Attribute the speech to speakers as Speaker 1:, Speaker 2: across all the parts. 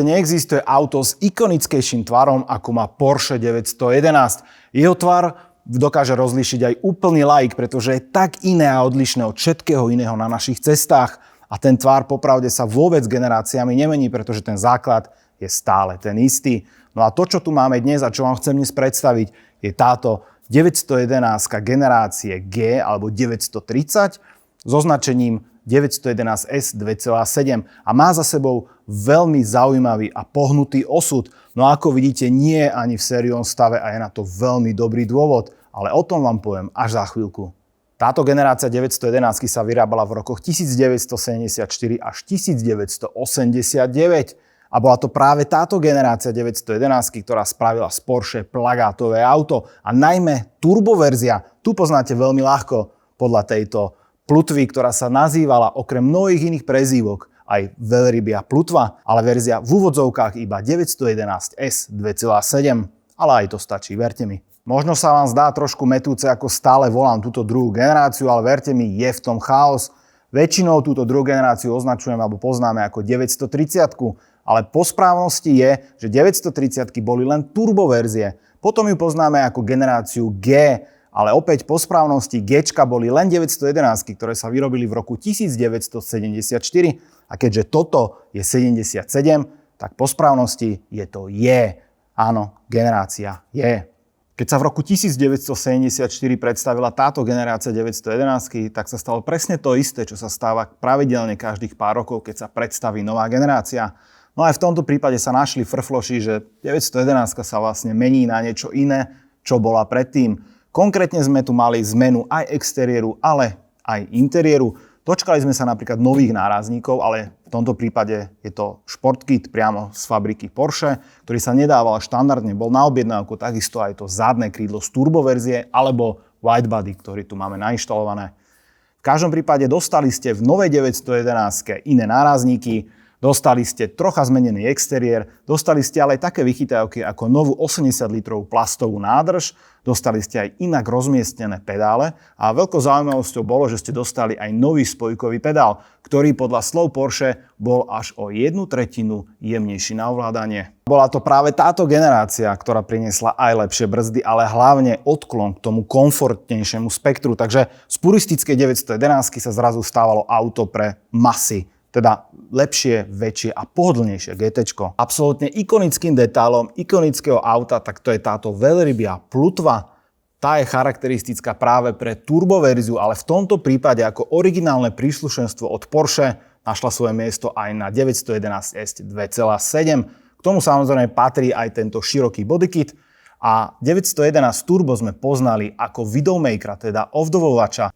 Speaker 1: Neexistuje auto s ikonickejším tvarom, ako má Porsche 911. Jeho tvar dokáže rozlíšiť aj úplný laik, pretože je tak iné a odlišné od všetkého iného na našich cestách. A ten tvar popravde sa vôbec generáciami nemení, pretože ten základ je stále ten istý. No a to, čo tu máme dnes a čo vám chcem dnes predstaviť, je táto 911 generácie G alebo 930 s označením 911S 2.7 a má za sebou veľmi zaujímavý a pohnutý osud. No ako vidíte, nie je ani v sériovom stave a je na to veľmi dobrý dôvod, ale o tom vám poviem až za chvíľku. Táto generácia 911 sa vyrábala v rokoch 1974 až 1989 a bola to práve táto generácia 911, ktorá spravila z Porsche plagátové auto a najmä turboverzia. Tu poznáte veľmi ľahko podľa tejto plutvy, ktorá sa nazývala okrem mnohých iných prezývok aj veľrybia plutva, ale verzia v úvodzovkách iba 911S 2.7. Ale aj to stačí, verte mi. Možno sa vám zdá trošku metúce, ako stále volám túto druhú generáciu, ale verte mi, je v tom chaos. Väčšinou túto druhú generáciu označujem alebo poznáme ako 930, ale po správnosti je, že 930 boli len turboverzie. Potom ju poznáme ako generáciu G, ale opäť po správnosti Gčka boli len 911, ktoré sa vyrobili v roku 1974. A keďže toto je 77, tak po správnosti je to J. Áno, generácia J. Keď sa v roku 1974 predstavila táto generácia 911, tak sa stalo presne to isté, čo sa stáva pravidelne každých pár rokov, keď sa predstaví nová generácia. No aj v tomto prípade sa našli frfloši, že 911 sa vlastne mení na niečo iné, čo bola predtým. Konkrétne sme tu mali zmenu aj exteriéru, ale aj interiéru. Dočkali sme sa napríklad nových nárazníkov, ale v tomto prípade je to športkit priamo z fabriky Porsche, ktorý sa nedával štandardne, bol na objednávku, takisto aj to zadné krídlo z turboverzie alebo widebody, ktorý tu máme nainštalované. V každom prípade dostali ste v novej 911 iné nárazníky, dostali ste trocha zmenený exteriér, dostali ste ale aj také vychytávky ako novú 80 litrovú plastovú nádrž, dostali ste aj inak rozmiestnené pedále a veľkou zaujímavosťou bolo, že ste dostali aj nový spojkový pedál, ktorý podľa slov Porsche bol až o 1/3 jemnejší na ovládanie. Bola to práve táto generácia, ktorá priniesla aj lepšie brzdy, ale hlavne odklon k tomu komfortnejšiemu spektru, takže z puristickej 911 sa zrazu stávalo auto pre masy. Teda lepšie, väčšie a pohodlnejšie GTčko. Absolútne ikonickým detailom ikonického auta, tak to je táto veľrybia plutva. Tá je charakteristická práve pre turboverziu, ale v tomto prípade ako originálne príslušenstvo od Porsche našla svoje miesto aj na 911S 2.7. K tomu samozrejme patrí aj tento široký bodykit a 911 Turbo sme poznali ako videomakera, teda ovdovovača.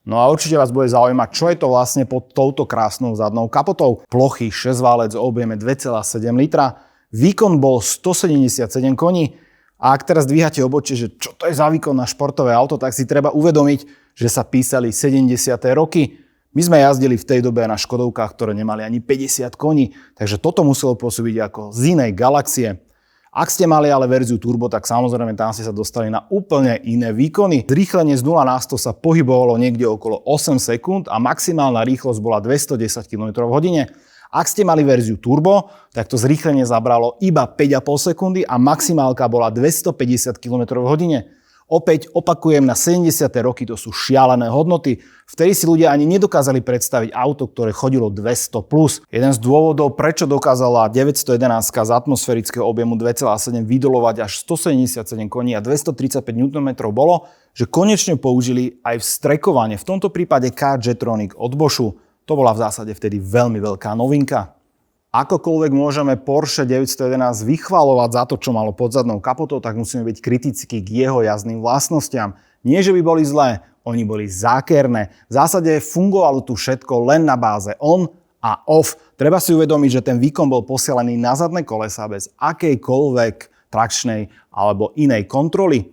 Speaker 1: No a určite vás bude zaujímať, čo je to vlastne pod touto krásnou zadnou kapotou. Plochý 6-válec o objeme 2,7 litra, výkon bol 177 koní a ak teraz dvíhate obočie, že čo to je za výkon na športové auto, tak si treba uvedomiť, že sa písali 70. roky. My sme jazdili v tej dobe na Škodovkách, ktoré nemali ani 50 koní, takže toto muselo pôsobiť ako z inej galaxie. Ak ste mali ale verziu turbo, tak samozrejme tam ste sa dostali na úplne iné výkony. Zrýchlenie z 0 na 100 sa pohybovalo niekde okolo 8 sekúnd a maximálna rýchlosť bola 210 km/h. Ak ste mali verziu turbo, tak to zrýchlenie zabralo iba 5,5 sekundy a maximálka bola 250 km/h. Opäť opakujem, na 70. roky to sú šialené hodnoty. Vtedy si ľudia ani nedokázali predstaviť auto, ktoré chodilo 200+. Jeden z dôvodov, prečo dokázala 911 z atmosférického objemu 2,7 vydolovať až 177 koní a 235 Nm bolo, že konečne použili aj vstrekovanie, v tomto prípade Car-Jetronic od Boschu. To bola v zásade vtedy veľmi veľká novinka. Akokoľvek môžeme Porsche 911 vychvalovať za to, čo malo pod zadnou kapotou, tak musíme byť kritickí k jeho jazdným vlastnostiam. Nie, že by boli zlé, oni boli zákerné. V zásade fungovalo tu všetko len na báze on a off. Treba si uvedomiť, že ten výkon bol posielaný na zadné kolesá bez akejkoľvek trakčnej alebo inej kontroly.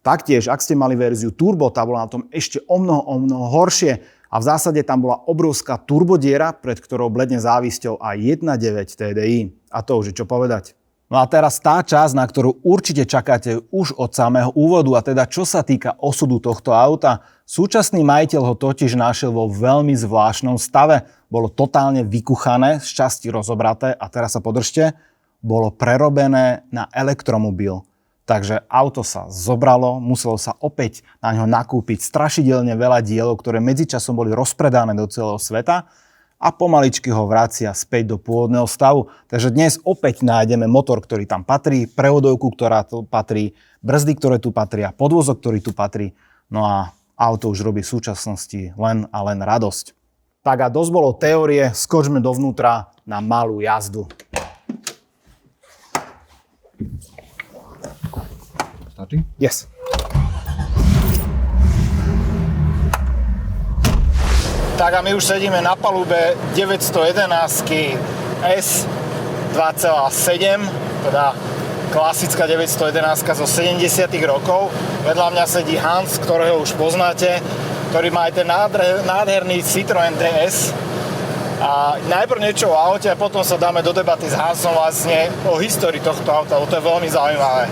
Speaker 1: Taktiež, ak ste mali verziu turbo, tá bola na tom ešte o mnoho horšie. A v zásade tam bola obrovská turbodiera, pred ktorou bledne závisťou aj 1.9 TDI. A to už je čo povedať. No a teraz tá časť, na ktorú určite čakáte už od samého úvodu, a teda čo sa týka osudu tohto auta. Súčasný majiteľ ho totiž našiel vo veľmi zvláštnom stave. Bolo totálne vykuchané, z časti rozobraté a teraz sa podržte. bolo prerobené na elektromobil. Takže auto sa zobralo, muselo sa opäť na ňo nakúpiť strašidelne veľa dielov, ktoré medzičasom boli rozpredané do celého sveta a pomaličky ho vracia späť do pôvodného stavu. Takže dnes opäť nájdeme motor, ktorý tam patrí, prevodovku, ktorá tu patrí, brzdy, ktoré tu patria, podvozok, ktorý tu patrí. No a auto už robí v súčasnosti len a len radosť. Tak a dosť bolo teórie, skočme dovnútra na malú jazdu.
Speaker 2: Starting?
Speaker 1: Yes. Tak a my už sedíme na palube 911 S 2.7, teda klasická 911 zo 70 rokov. Vedľa mňa sedí Hans, ktorého už poznáte, ktorý má aj ten nádherný Citroën DS. A najprv niečo o aute a potom sa dáme do debaty s Hansom vlastne o histórii tohto auta, to je veľmi zaujímavé.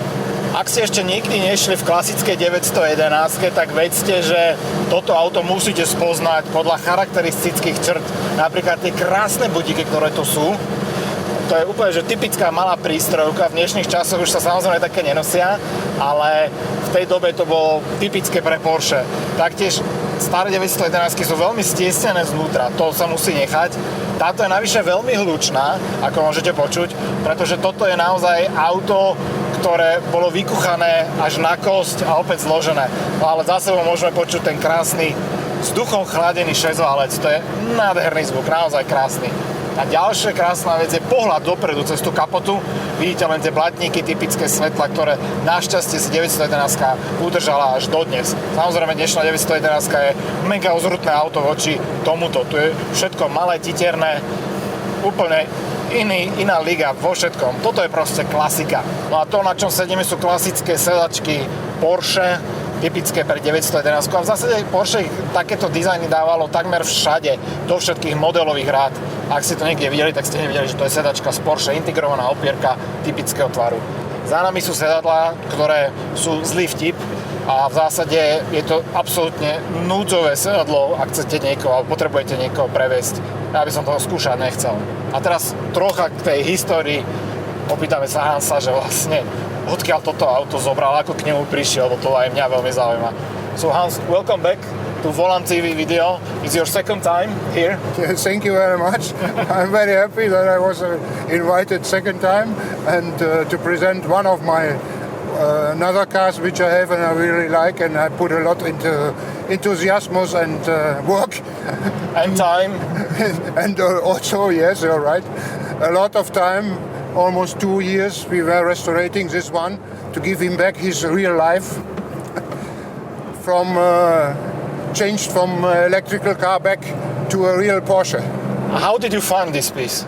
Speaker 1: Ak ste ešte nikdy nešli v klasickej 911, tak vedzte, že toto auto musíte spoznať podľa charakteristických črt. Napríklad tie krásne budíky, ktoré tu sú. To je úplne že typická malá prístrojovka. V dnešných časoch už sa samozrejme také nenosia, ale v tej dobe to bolo typické pre Porsche. Taktiež staré 911 sú veľmi stiesnené znútra, to sa musí nechať. Táto je navyše veľmi hlučná, ako môžete počuť, pretože toto je naozaj auto, ktoré bolo vykuchané až na kosť a opäť zložené. No ale za sebou môžeme počuť ten krásny vzduchom chladený šesťvalec. To je nádherný zvuk, naozaj krásny. A ďalšia krásna vec je pohľad dopredu cez tú kapotu. Vidíte len tie blatníky, typické svetla, ktoré našťastie si 911 udržala až dodnes. Samozrejme, dnešná 911 je mega uzrutné auto voči tomuto. Tu je všetko malé, titerné, úplne iná liga vo všetkom. Toto je proste klasika. No a to, na čom sedíme, sú klasické sedačky Porsche, typické pre 911. A v zásade Porsche takéto dizajny dávalo takmer všade, do všetkých modelových rád. Ak ste to niekde videli, tak ste nevideli, že to je sedačka z Porsche, integrovaná opierka typického tvaru. Za nami sú sedadlá, ktoré sú zlý vtip a v zásade je to absolútne núdzové sedadlo, ak chcete niekoho, alebo potrebujete niekoho previesť. Ja by som toho skúšať nechcel. A teraz trocha k tej histórii. Opýtame sa Hansa, že vlastne odkiaľ toto auto zobral, ako k nemu prišiel, lebo to aj mňa veľmi zaujíma. So Hans, welcome back to Volant TV video. It's your second time here.
Speaker 2: Yes, thank you very much. I'm very happy that I was invited second time and to present one of my another cars which I have and I really like, and I put a lot into enthusiasm and work.
Speaker 1: And time.
Speaker 2: And also, yes, you're right, a lot of time. Almost 2 years we were restoring this one to give him back his real life. Changed from electrical car back to a real Porsche.
Speaker 1: How did you find this piece?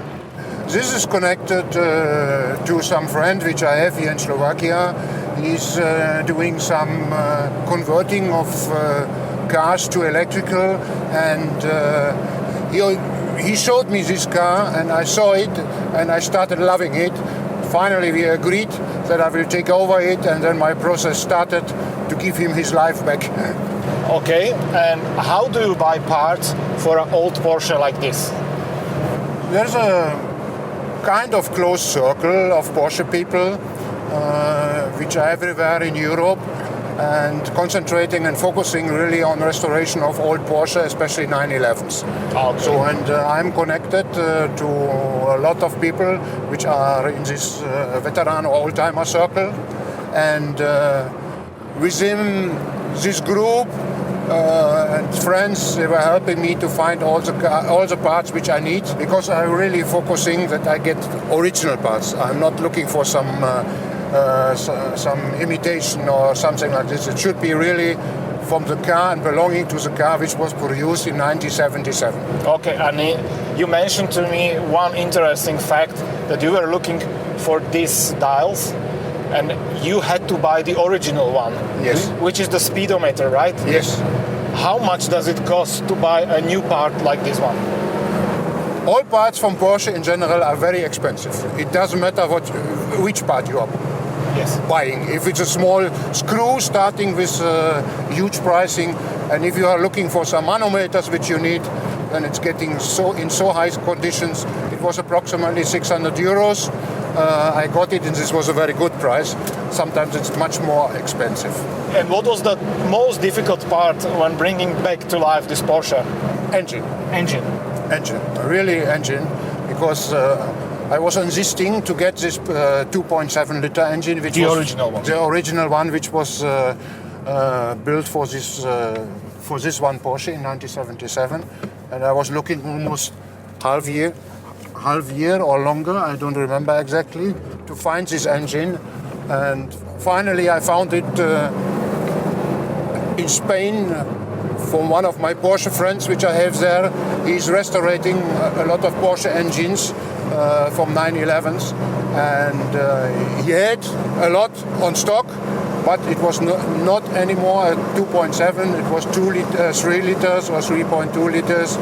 Speaker 2: This is connected to some friend which I have here in Slovakia. He's doing some converting of cars to electrical, and he showed me this car and I saw it and I started loving it. Finally we agreed that I will take over it, and then my process started to give him his life back.
Speaker 1: Okay, and how do you buy parts for an old Porsche like this?
Speaker 2: There's a kind of close circle of Porsche people which are everywhere in Europe and concentrating and focusing really on restoration of old Porsche, especially 911s.
Speaker 1: Okay.
Speaker 2: So, and I'm connected to a lot of people which are in this veteran or old-timer circle, and within this group and friends, they were helping me to find all the parts which I need, because I'm really focusing that I get original parts. I'm not looking for some imitation or something like this. It should be really from the car and belonging to the car which was produced in 1977.
Speaker 1: Okay, and you mentioned to me one interesting fact, that you were looking for these dials and you had to buy the original one.
Speaker 2: Yes.
Speaker 1: Which is the speedometer, right?
Speaker 2: Yes.
Speaker 1: How much does it cost to buy a new part like this one?
Speaker 2: All parts from Porsche in general are very expensive. It doesn't matter which part you are buying. If it's a small screw starting with huge pricing, and if you are looking for some manometers which you need, then it's getting in so high conditions. It was approximately 600 euros. I got it, and this was a very good price. Sometimes it's much more expensive.
Speaker 1: And what was the most difficult part when bringing back to life this Porsche?
Speaker 2: Engine.
Speaker 1: Engine.
Speaker 2: Really engine, because I was insisting to get this 2.7 liter engine, which
Speaker 1: The
Speaker 2: was
Speaker 1: original one.
Speaker 2: the original one, which was built for this one Porsche in 1977, and I was looking almost half year or longer, I don't remember exactly, to find this engine, and finally I found it in Spain. From one of my Porsche friends, which I have there. He's restoring a lot of Porsche engines from 911s, and he had a lot on stock, but it was not anymore a 2.7, it was 3 liters or 3.2 liters,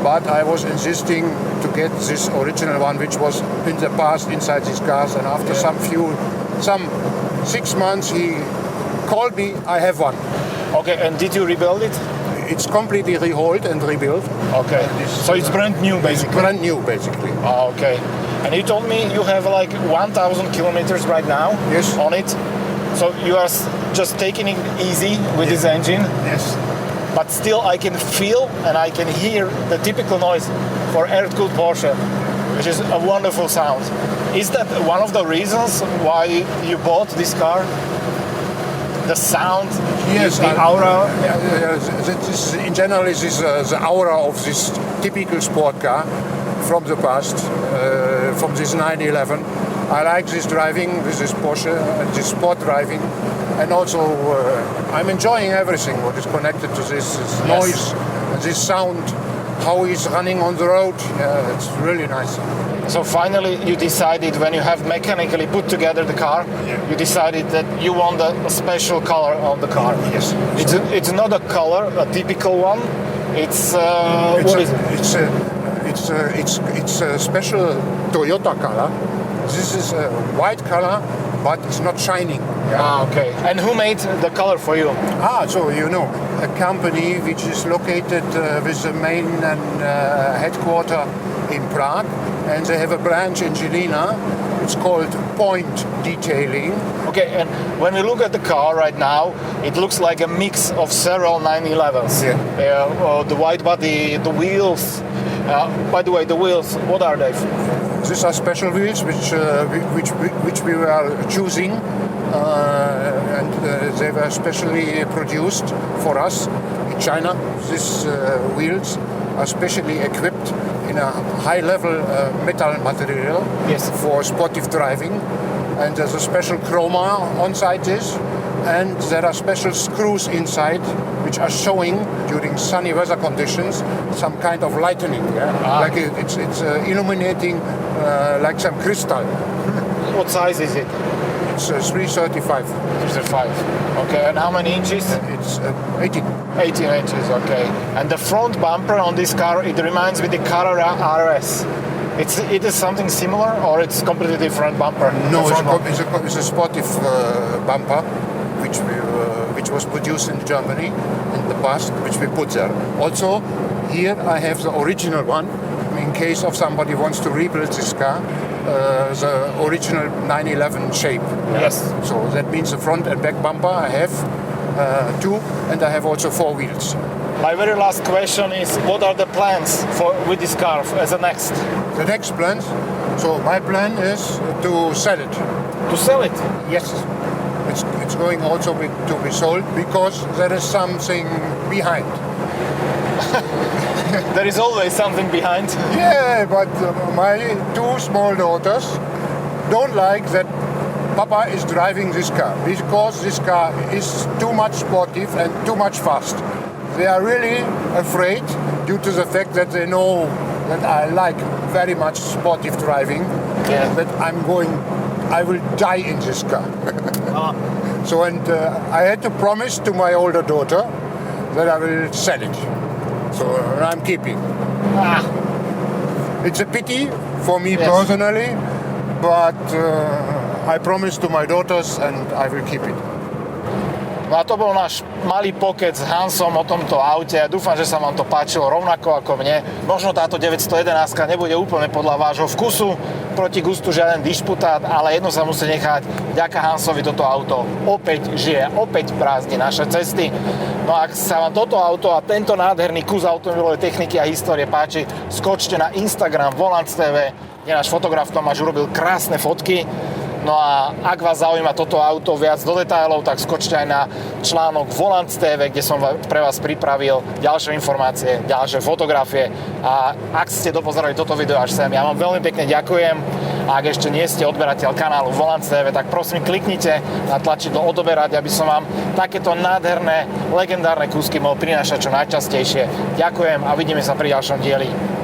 Speaker 2: but I was insisting to get this original one, which was in the past inside these cars, and after some 6 months he called me, I have one.
Speaker 1: Okay, and did you rebuild it?
Speaker 2: It's completely rehauled and rebuilt.
Speaker 1: Okay, so it's brand new basically?
Speaker 2: Brand new, basically.
Speaker 1: Oh, okay. And you told me you have like 1,000 kilometers right now
Speaker 2: Yes.
Speaker 1: on it. So you are just taking it easy with this engine,
Speaker 2: Yes.
Speaker 1: but still I can feel and I can hear the typical noise for air-cooled Porsche, which is a wonderful sound. Is that one of the reasons why you bought this car? The sound,
Speaker 2: Yes,
Speaker 1: the aura?
Speaker 2: This, in general, is the aura of this typical sport car from the past, from this 911. I like this driving with this Porsche, this sport driving, and also I'm enjoying everything what is connected to this noise, and this sound, how he's running on the road. Yeah, it's really nice.
Speaker 1: So finally you decided, when you have mechanically put together the car, you decided that you want a special color on the car.
Speaker 2: Yes.
Speaker 1: It's not a color, a typical one. It's what is it?
Speaker 2: It's a special Toyota color. This is a white color, but it's not shining.
Speaker 1: Ah, okay. And who made the color for you?
Speaker 2: So you know, a company which is located with the main and headquarter in Prague, and they have a branch in Žilina. It's called Point Detailing.
Speaker 1: Okay, and when we look at the car right now, it looks like a mix of several 911s. The white body, the wheels. By the way, the wheels, what are they?
Speaker 2: These are special wheels which we were choosing, and they were specially produced for us in China. These wheels are specially equipped in a high-level metal material for sportive driving, and there's a special chroma on-side this, and there are special screws inside which are showing during sunny weather conditions some kind of lightening, like it's illuminating like some crystal.
Speaker 1: What size is it?
Speaker 2: It's 335.
Speaker 1: 335. Okay, and how many inches?
Speaker 2: It's 18.
Speaker 1: 18 inches, okay. And the front bumper on this car, it reminds me the Carrera RS. It is something similar, or it's completely different bumper?
Speaker 2: No, it's a sportive bumper, which was produced in Germany in the past, which we put there. Also, here I have the original one, in case of somebody wants to rebuild this car, the original 911 shape.
Speaker 1: Yes.
Speaker 2: So that means the front and back bumper I have two, and I have also 4 wheels.
Speaker 1: My very last question is, what are the plans with this car as a next?
Speaker 2: The next plan, so my plan is to sell it.
Speaker 1: To sell it?
Speaker 2: Yes. It's going also to be sold because there is something behind.
Speaker 1: There is always something behind.
Speaker 2: Yeah, but my 2 small daughters don't like that Papa is driving this car because this car is too much sportive and too much fast. They are really afraid due to the fact that they know that I like very much sportive driving, that I will die in this car. So, and I had to promise to my older daughter that I will sell it. So I'm keeping. It's a pity for me personally, but I promised to my daughters and I will keep it.
Speaker 3: No a to bol náš malý pokec s Hansom o tomto aute. Dúfam, že sa vám to páčilo rovnako ako mne. Možno táto 911 nebude úplne podľa vášho vkusu, proti gustu žiaden dišputát, ale jedno sa musí nechať. Vďaka Hansovi toto auto opäť žije, opäť prázdni naše cesty. No a ak sa vám toto auto a tento nádherný kus automobilovej techniky a histórie páči, skočte na Instagram Volants TV, kde náš fotograf Tomáš urobil krásne fotky. No a ak vás zaujíma toto auto viac do detailov, tak skočte aj na článok Volants TV, kde som pre vás pripravil ďalšie informácie, ďalšie fotografie. A ak ste dopozerali toto video až sem, ja vám veľmi pekne ďakujem. A ak ešte nie ste odberateľ kanálu Volants TV, tak prosím kliknite na tlačidlo odoberať, aby som vám takéto nádherné, legendárne kúsky mohol prinášať čo najčastejšie. Ďakujem a vidíme sa pri ďalšom dieli.